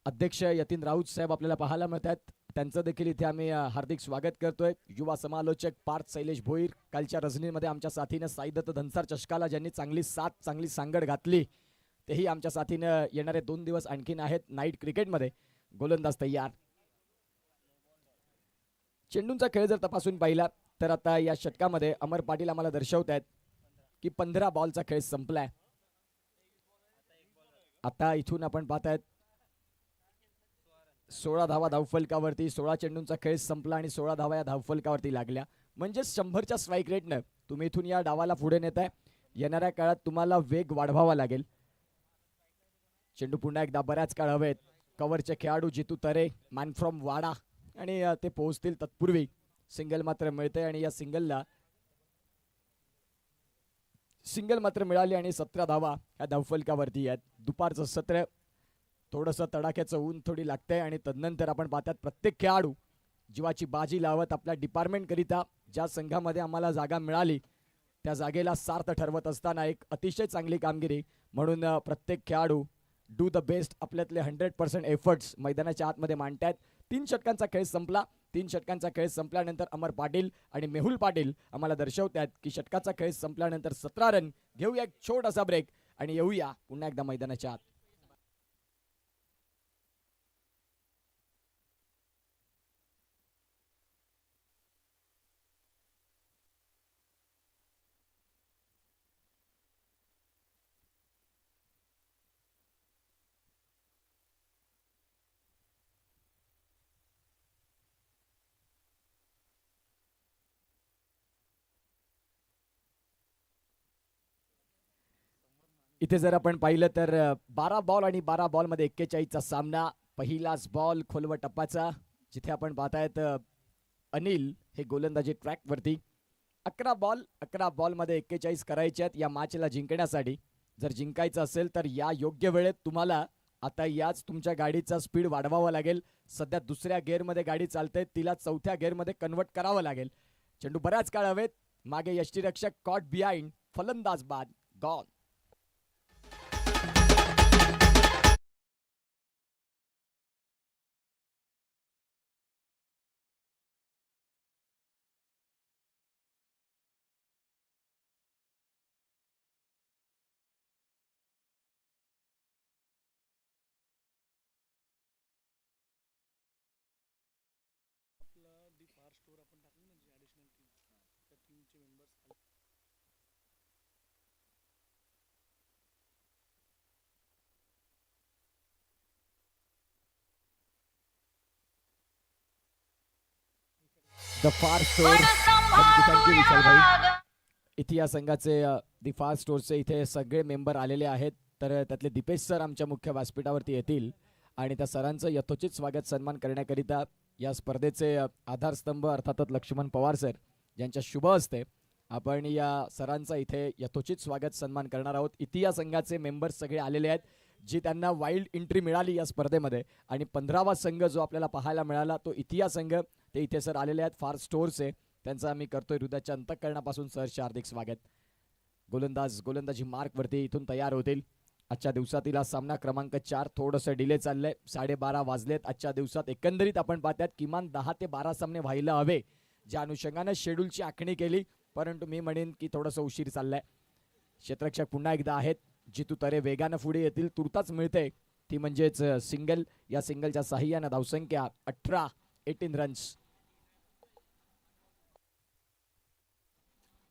Speaker 3: अध्यक्ष यतीन राऊत साहेब आपल्याला पाहायला मिळतात. त्यांचं देखील इथे आम्ही हार्दिक स्वागत करतोय. युवा समालोचक पार्थ शैलेश भोईर. कालच्या रजनीमध्ये आमच्या साथीनं साईदत्त धनसार चषकाला ज्यांनी चांगली सांगड घातली, तेही आमच्या साथीनं येणारे 2 दिवस आणखीन आहेत नाईट क्रिकेटमध्ये. गोलंदाज तयार. चेंडूंचा खेळ जर तपासून पाहिला तर आता या षटकामध्ये अमर पाटील आम्हाला दर्शवत आहेत की 15 बॉलचा खेळ संपलाय. आता इथून आपण पाहतायत 16 धावा धावफलकावरती. 16 चेंडूंचा खेळ संपला आणि 16 धावा या धावफलकावरती लागल्या. म्हणजे 100च्या स्ट्राईक रेटनं तुम्ही इथून या डावाला पुढे नेताय. येणाऱ्या काळात तुम्हाला वेग वाढवावा लागेल. चेंडू पुन्हा एकदा बऱ्याच काळ हवेत. कव्हरचे खेळाडू जितू तरे, मॅन फ्रॉम वाडा, आणि ते पोहोचतील तत्पूर्वी सिंगल मात्र मिळते, आणि या सिंगल मात्र मिळाली आणि 17 धावा या धावफलकावरती आहेत. दुपारचं सत्र, थोडंसं तडाख्याचं ऊन थोडी लागतंय, आणि तदनंतर आपण पाहतात प्रत्येक खेळाडू जीवाची बाजी लावत आपल्या डिपार्टमेंट करिता ज्या संघामध्ये आम्हाला जागा मिळाली त्या जागेला सार्थ ठरवत असताना एक अतिशय चांगली कामगिरी म्हणून प्रत्येक खेळाडू डू द बेस्ट आपल्यातले 100% एफर्ट्स मैदानाच्या आतमध्ये मांडतायत. 3 षटकांचा खेळ संपला. 3 षटकांचा खेळ संपल्यानंतर अमर पाटील आणि मेहुल पाटील आम्हाला दर्शवतात की षटकाचा खेळ संपल्यानंतर 17 रन. घेऊया एक छोटासा ब्रेक आणि येऊया पुन्हा एकदा मैदानाच्या आत. इथे जर आपण पाहिलं तर 12 बॉल आणि 12 बॉल मध्ये 41चा सामना. पहिलाच बॉल खोलवर टप्पाचा, जिथे आपण पाहतायत अनिल हे गोलंदाजी ट्रॅक वरती. 11 बॉल मध्ये 41 करायचे आहेत या मॅचला जिंकण्यासाठी. जर जिंकायचं असेल तर या योग्य वेळेत तुम्हाला आता याच तुमच्या गाडीचा स्पीड वाढवावा लागेल. सध्या दुसऱ्या गिअरमध्ये गाडी चालते, तिला चौथ्या गिअरमध्ये कन्वर्ट करावं लागेल. चेंडू बराच काळ हवेत, मागे यष्टीरक्षक कॉट बिहाइंड, फलंदाज बाद, gone. The far store. Thank you Vishal भाई. इथे या संघाचे द फार स्टोरचे इथे सगळे मेंबर आलेले आहेत. तर त्यातले दीपेश सर आमच्या मुख्य व्यासपीठावरती येतील आणि त्या सरांचं यथोचित स्वागत सन्मान करण्याकरिता या स्पर्धेचे आधारस्तंभ अर्थातच लक्ष्मण पवार सर यांच्या शुभ हस्ते आपण या सरांचा इथे यथोचित स्वागत सन्मान करणार आहोत. इथे या संघाचे मेंबर्स सगळे आलेले आहेत जी त्यांना वाईल्ड एंट्री मिळाली या स्पर्धेमध्ये आणि 15वा संघ जो आपल्याला पाहायला मिळाला तो इतिहास संघ. ते इथे सर आलेले आहेत फार स्टोरचे. त्यांचं आम्ही करतोय हृदयाच्या अंतःकरणापासून सरचे हार्दिक स्वागत. गोलंदाजी मार्कवरती इथून तयार होतील. आजच्या दिवसातील हा सामना क्रमांक 4 थोडंसं डिले चाललंय. 12:30 वाजलेत. आजच्या दिवसात एकंदरीत आपण पाहतात किमान 10 ते 12 सामने व्हायला हवे. ज्या अनुषंगाने शेड्यूलची आखणी केली, परंतु मी म्हणेन की थोडंसं उशीर चाललाय. क्षेत्ररक्षक पुन्हा एकदा आहेत. जितू तरे वेगानं पुढे येतील. तुर्ताच मिळते ती म्हणजेच सिंगल. या सिंगलच्या साह्यानं धावसंख्या 18 रन्स.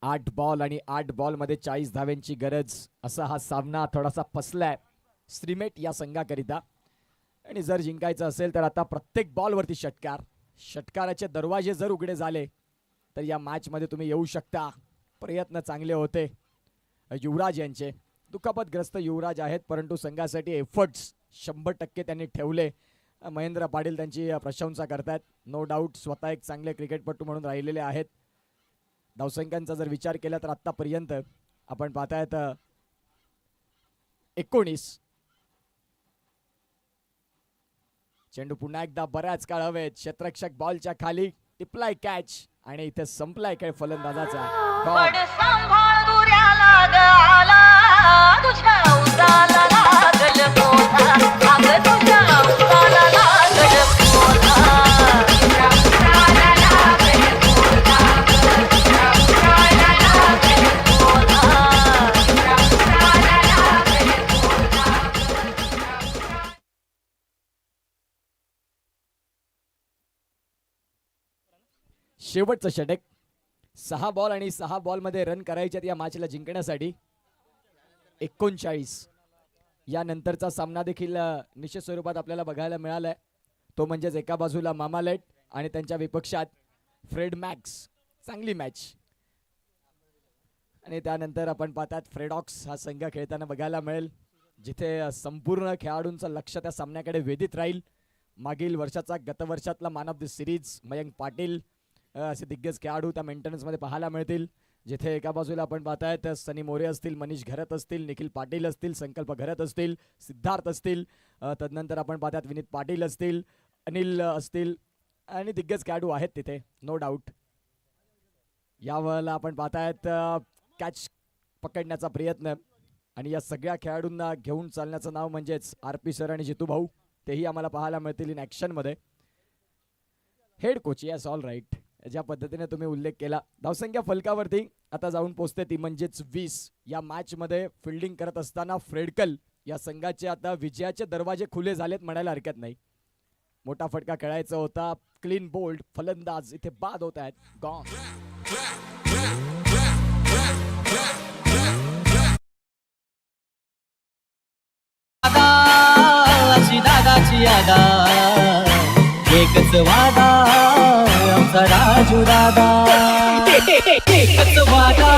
Speaker 3: 8 बॉल आणि 8 बॉल मध्ये 40 धाव्यांची गरज असा हा सामना थोडासा फसलाय श्रीमेट या संघाकरिता. आणि जर जिंकायचं असेल तर आता प्रत्येक बॉलवरती षटकाराचे दरवाजे जर उघडे झाले तर या मॅच मध्ये तुम्ही येऊ शकता. प्रयत्न चांगले होते युवराज यांचे. दुखापतग्रस्त युवराज आहेत परंतु संघासाठी एफर्ट्स 100% त्यांनी ठेवले. महेंद्र पाटील त्यांची प्रशंसा करतात. नो डाऊट स्वतः एक चांगले क्रिकेटपटू म्हणून राहिलेले आहेत. धावसंख्यांचा जर विचार केला तर आतापर्यंत आपण पाहतायत 19. चेंडू पुन्हा एकदा बऱ्याच काळ हवेत. क्षेत्ररक्षक बॉलच्या खाली टिपलाय कॅच आणि इथे संपलाय खेळ फलंदाजाचा. शेवटचं षटक. 6 बॉल आणि 6 बॉल मध्ये रन करायचे या मॅचला जिंकण्यासाठी. 39. यानंतरचा सामना देखील निश्चित स्वरूपात आपल्याला बघायला मिळालाय. तो म्हणजेच एका बाजूला मामालेट आणि त्यांच्या विपक्षात फ्रेड मॅक्स. चांगली मॅच. आणि त्यानंतर आपण पाहतात फ्रेडॉक्स हा संघ खेळताना बघायला मिळेल जिथे संपूर्ण खेळाडूंचं लक्ष त्या सामन्याकडे वेधित राहील. मागील वर्षाचा गतवर्षातला man of the series Mayank Patil असे दिग्गज खेळाडू त्या मेंटेनन्समध्ये पाहायला मिळतील. जिथे एका बाजूला आपण पाहतायत सनी मोरे असतील, मनीष घरत असतील, निखिल पाटील असतील, संकल्प घरत असतील, सिद्धार्थ असतील. तदनंतर आपण पाहतात विनीत पाटील असतील, अनिल असतील आणि दिग्गज खेळाडू आहेत तिथे नो डाऊट. यावेळेला आपण पाहतायत कॅच पकडण्याचा प्रयत्न आणि या सगळ्या खेळाडूंना घेऊन चालण्याचं नाव म्हणजेच RP सर आणि जितू भाऊ. तेही आम्हाला पाहायला मिळतील इन ॲक्शनमध्ये. Head coach yes all right. ज्या पद्धतीने तुम्ही उल्लेख केला, धावसंख्या फलकावरती आता जाऊन पोहोचते ती म्हणजेच 20. या मॅच मध्ये फिल्डिंग करत असताना फ्रेडकल या संघाचे आता विजयाचे दरवाजे खुले झालेत म्हणायला हरकत नाही. मोठा फटका खेळायचा होता, क्लीन बोल्ड, फलंदाज इथे बाद होत आहेत. गॉन.
Speaker 5: अशी दादाची यादा एकच वादा आमचा राजू दादा एकच वादा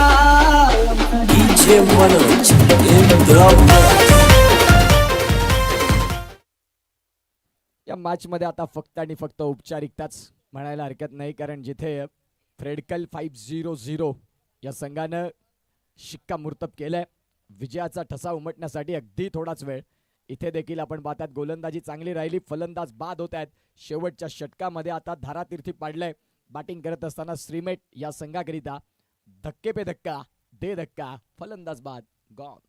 Speaker 6: DJ Manoj Indrapur.
Speaker 3: या मॅच मध्ये आता फक्त आणि फक्त औपचारिकताच म्हणायला हरकत नाही, कारण जिथे फ्रेडकल 5-0 या संघानं शिक्कामोर्तब केलंय विजयाचा ठसा उमटण्यासाठी अगदी थोडाच वेळ. इथे देखील आपण पाहतात गोलंदाजी चांगली राहिली, फलंदाज बाद होत आहेत. शेवटच्या षटकामध्ये आता धारातीर्थी पाडलंय. बॅटिंग करत असताना श्रीमेट या संघाकरिता धक्के पे धक्का दे धक्का, फलंदाज बाद, गॉन.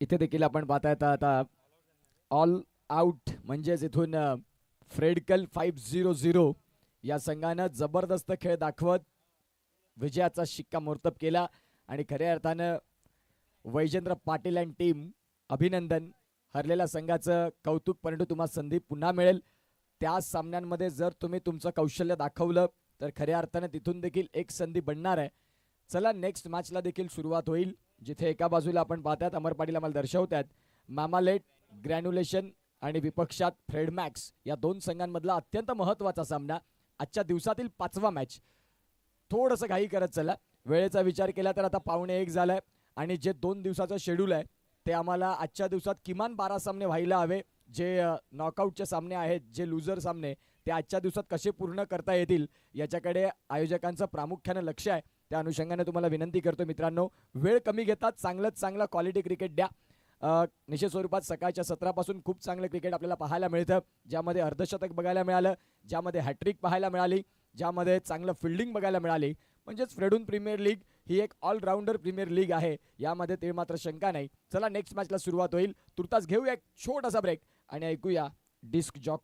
Speaker 3: इथे देखील आपण पाहता येतं आता ऑल आउट म्हणजेच इथून फ्रेडकल 5-0 या संघानं जबरदस्त खेळ दाखवत विजयाचा शिक्कामोर्तब केला. आणि खऱ्या अर्थानं वैजेंद्र पाटील अँड टीम अभिनंदन. हरलेल्या संघाचं कौतुक, परंतु तुम्हाला संधी पुन्हा मिळेल. त्या सामन्यांमध्ये जर तुम्ही तुमचं कौशल्य दाखवलं तर खऱ्या अर्थानं तिथून देखील एक संधी बनणार आहे. चला नेक्स्ट मॅचला देखील सुरुवात होईल, जिथे एका बाजूला आपण पाहतात अमर पाटील आम्हाला दर्शवतात मामालेट ग्रॅन्युलेशन आणि विपक्षात फ्रेडमॅक्स या दोन संघांमधला अत्यंत महत्त्वाचा सामना, आजच्या दिवसातील 5वा मॅच. थोडंसं घाई करत चला, वेळेचा विचार केला तर आता 1:15 झालाय आणि जे 2 दिवसाचं शेड्यूल आहे ते आम्हाला आजच्या दिवसात किमान 12 सामने व्हायला हवे. जे नॉकआउटचे सामने आहेत, जे लुझर सामने, ते आजच्या दिवसात कसे पूर्ण करता येतील याच्याकडे आयोजकांचं प्रामुख्याने लक्ष आहे. त्या अनुषंगाने तुम्हाला विनंती करतो मित्रांनो, वेळ कमी घेतात, चांगलं क्वालिटी क्रिकेट द्या. निश्चित स्वरूपात सकाळच्या सत्रापासून खूप चांगलं क्रिकेट आपल्याला पाहायला मिळतं, ज्यामध्ये अर्धशतक बघायला मिळालं, ज्यामध्ये हॅट्रिक पाहायला मिळाली, ज्यामध्ये चांगलं फिल्डिंग बघायला मिळाली. म्हणजेच फ्रेडून प्रीमियर लीग ही एक ऑलराऊंडर प्रीमियर लीग आहे, यामध्ये ते मात्र शंका नाही. चला नेक्स्ट मॅचला सुरुवात होईल. तुर्तास घेऊया एक छोटासा ब्रेक आणि ऐकूया डिस्क जॉक